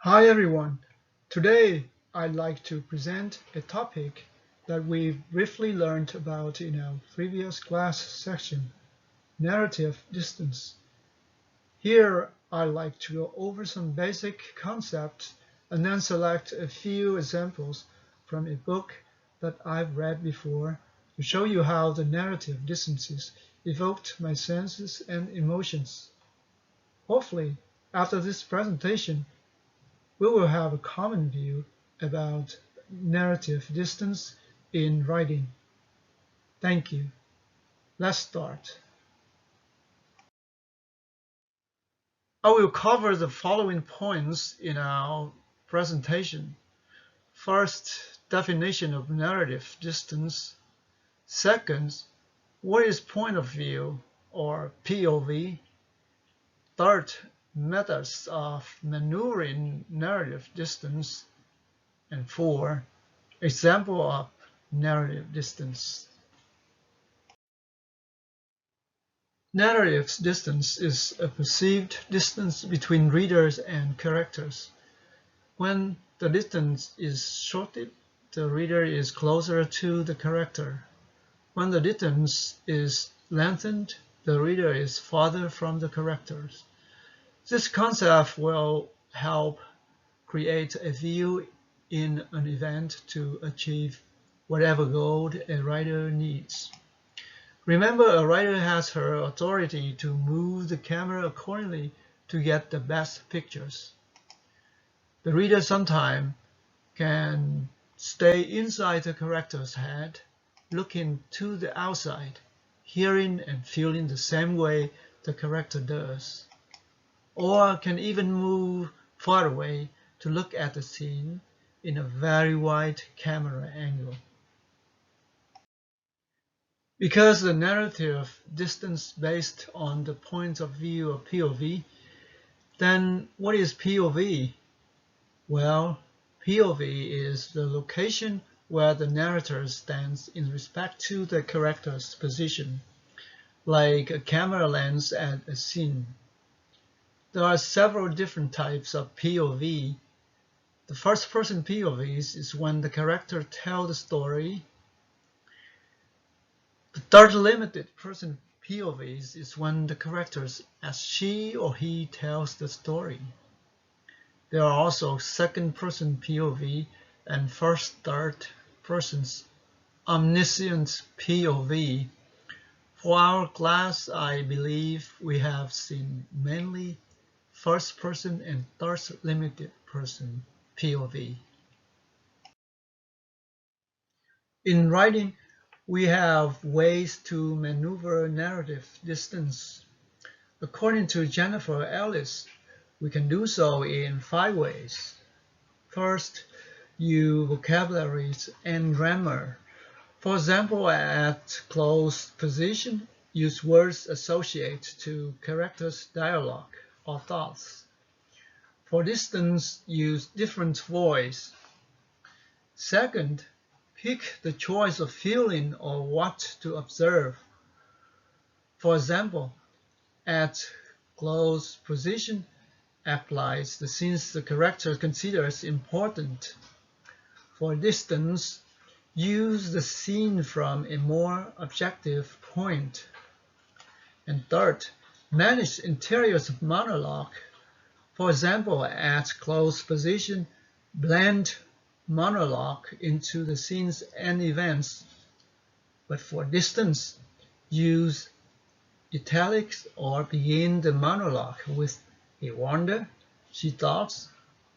Hi everyone. Today I'd like to present a topic that we briefly learned about in our previous class section, narrative distance. Here I'd like to go over some basic concepts and then select a few examples from a book that I've read before to show you how the narrative distances evoked my senses and emotions. Hopefully, after this presentation, we will have a common view about narrative distance in writing. Thank you. Let's start. I will cover the following points in our presentation. First, definition of narrative distance. Second, what is point of view or POV? Third, methods of maneuvering narrative distance. And four, example of narrative distance. Narrative distance is a perceived distance between readers and characters. When the distance is shortened, the reader is closer to the character. When the distance is lengthened, the reader is farther from the characters. This concept will help create a view in an event to achieve whatever goal a writer needs. Remember, a writer has her authority to move the camera accordingly to get the best pictures. The reader sometimes can stay inside the character's head, looking to the outside, hearing and feeling the same way the character does, or can even move far away to look at the scene in a very wide camera angle. Because the narrative distance based on the point of view of POV, then what is POV? Well, POV is the location where the narrator stands in respect to the character's position, like a camera lens at a scene. There are several different types of POV. The first person POVs is when the character tells the story. The third limited person POVs is when the characters as she or he tells the story. There are also second person POV and first third persons omniscient POV. For our class, I believe we have seen mainly first person and third limited person POV. In writing, we have ways to maneuver narrative distance. According to Jennifer Ellis, we can do so in 5 ways. First, use vocabularies and grammar. For example, at close position, use words associated to characters' dialogue or thoughts. For distance, use different voice. Second, pick the choice of feeling or what to observe. For example, at close position, applies the scenes the character considers important. For distance, use the scene from a more objective point. And third, manage interior monologue. For example, at close position, blend monologue into the scenes and events. But for distance, use italics or begin the monologue with he wondered, she thought,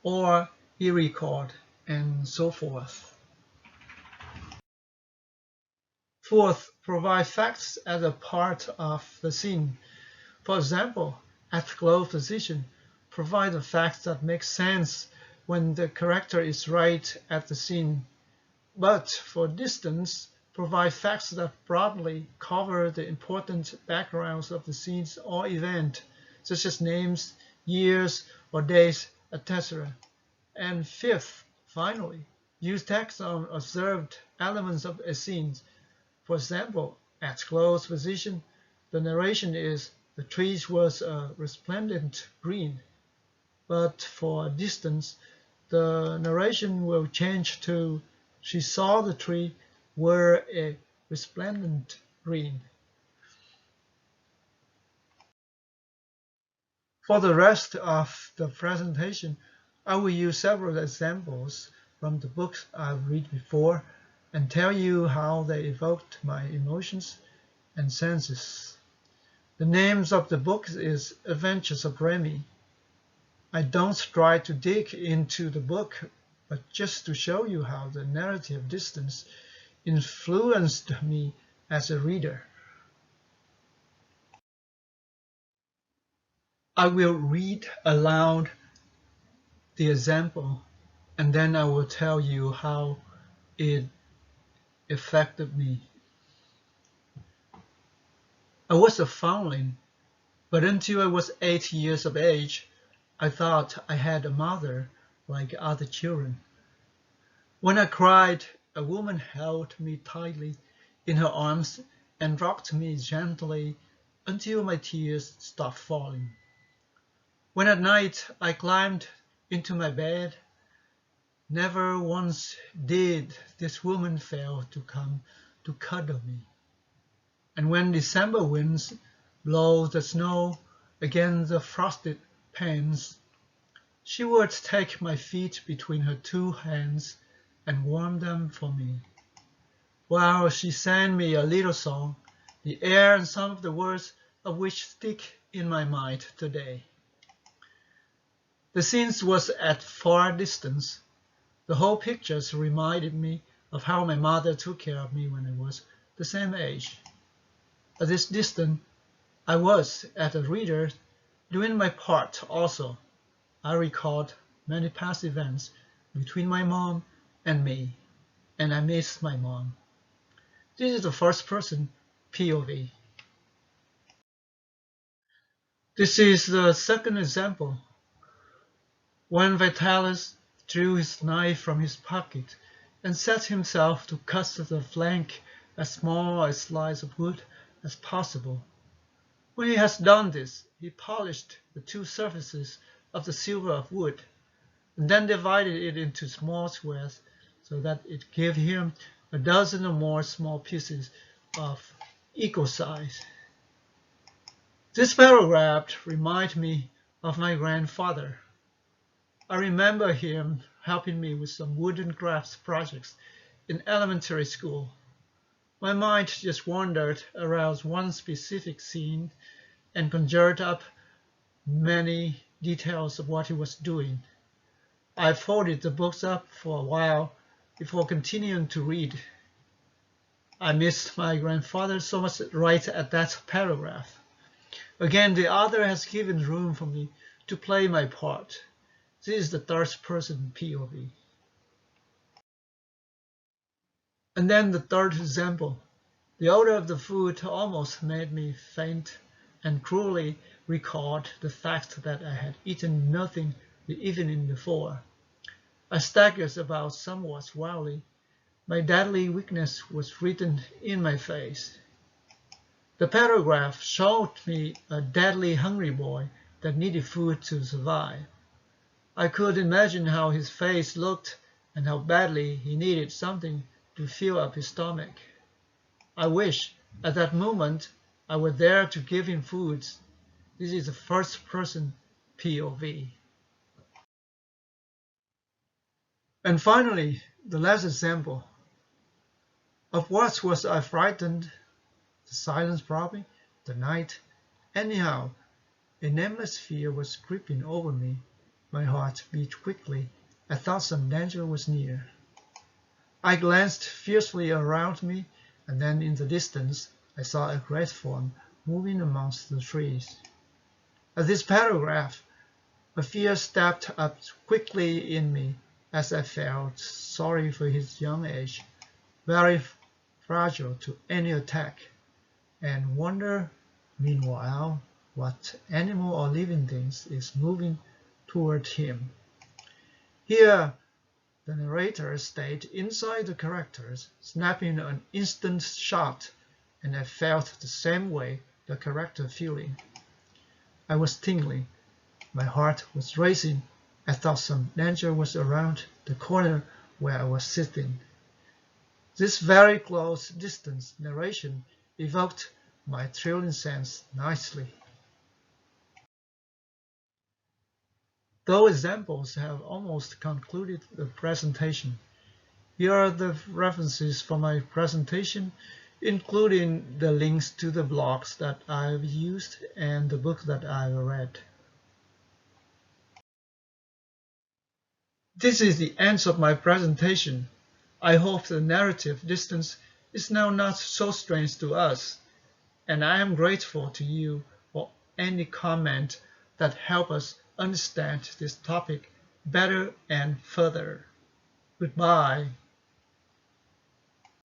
or he recalled, and so forth. Fourth, provide facts as a part of the scene. For example, at close position, provide the facts that make sense when the character is right at the scene. But for distance, provide facts that broadly cover the important backgrounds of the scenes or event, such as names, years, or days, etc. And fifth, finally, use text on observed elements of a scene. For example, at close position, the narration is the trees was a resplendent green. but for a distance, the narration will change to she saw the tree wear a resplendent green. For the rest of the presentation, I will use several examples from the books I've read before and tell you how they evoked my emotions and senses. The names of the books is Adventures of Remy. I don't try to dig into the book, but just to show you how the narrative distance influenced me as a reader. I will read aloud the example, and then I will tell you how it affected me. I was a foundling, but until I was 8 years of age, I thought I had a mother like other children. When I cried, a woman held me tightly in her arms and rocked me gently until my tears stopped falling. When at night I climbed into my bed, never once did this woman fail to come to cuddle me. And when December winds blow the snow against the frosted panes, she would take my feet between her two hands and warm them for me, while she sang me a little song, the air and some of the words of which stick in my mind today. The scene was at far distance. The whole picture reminded me of how my mother took care of me when I was the same age. At this distance, I was, as a reader, doing my part also. I recalled many past events between my mom and me, and I miss my mom. This is the first person POV. This is the second example. When Vitalis drew his knife from his pocket and set himself to cut the flank as small a slice of wood as possible. When he has done this, he polished the two surfaces of the silver of wood, and then divided it into small squares so that it gave him a dozen or more small pieces of equal size. This paragraph reminds me of my grandfather. I remember him helping me with some wooden crafts projects in elementary school. My mind just wandered around one specific scene and conjured up many details of what he was doing. I folded the books up for a while before continuing to read. I missed my grandfather so much right at that paragraph. Again, the author has given room for me to play my part. This is the third person POV. And then the third example. The odor of the food almost made me faint and cruelly recalled the fact that I had eaten nothing the evening before. I staggered about somewhat wildly. My deadly weakness was written in my face. The paragraph showed me a deadly hungry boy that needed food to survive. I could imagine how his face looked and how badly he needed something to fill up his stomach. I wish, at that moment, I were there to give him food. This is the first person POV. And finally, the last example. Of what was I frightened? The silence probably, the night. Anyhow, a nameless fear was creeping over me. My heart beat quickly. I thought some danger was near. I glanced fiercely around me, and then in the distance I saw a great form moving amongst the trees. At this paragraph, a fear stepped up quickly in me as I felt sorry for his young age, very fragile to any attack, and wonder, meanwhile, what animal or living thing is moving toward him. Here, the narrator stayed inside the characters, snapping an instant shot, and I felt the same way the character feeling. I was tingling. My heart was racing. I thought some danger was around the corner where I was sitting. This very close distance narration evoked my thrilling sense nicely. Those examples have almost concluded the presentation. Here are the references for my presentation, including the links to the blogs that I've used and the book that I've read. This is the end of my presentation. I hope the narrative distance is now not so strange to us, and I am grateful to you for any comment that help us understand this topic better and further. Goodbye.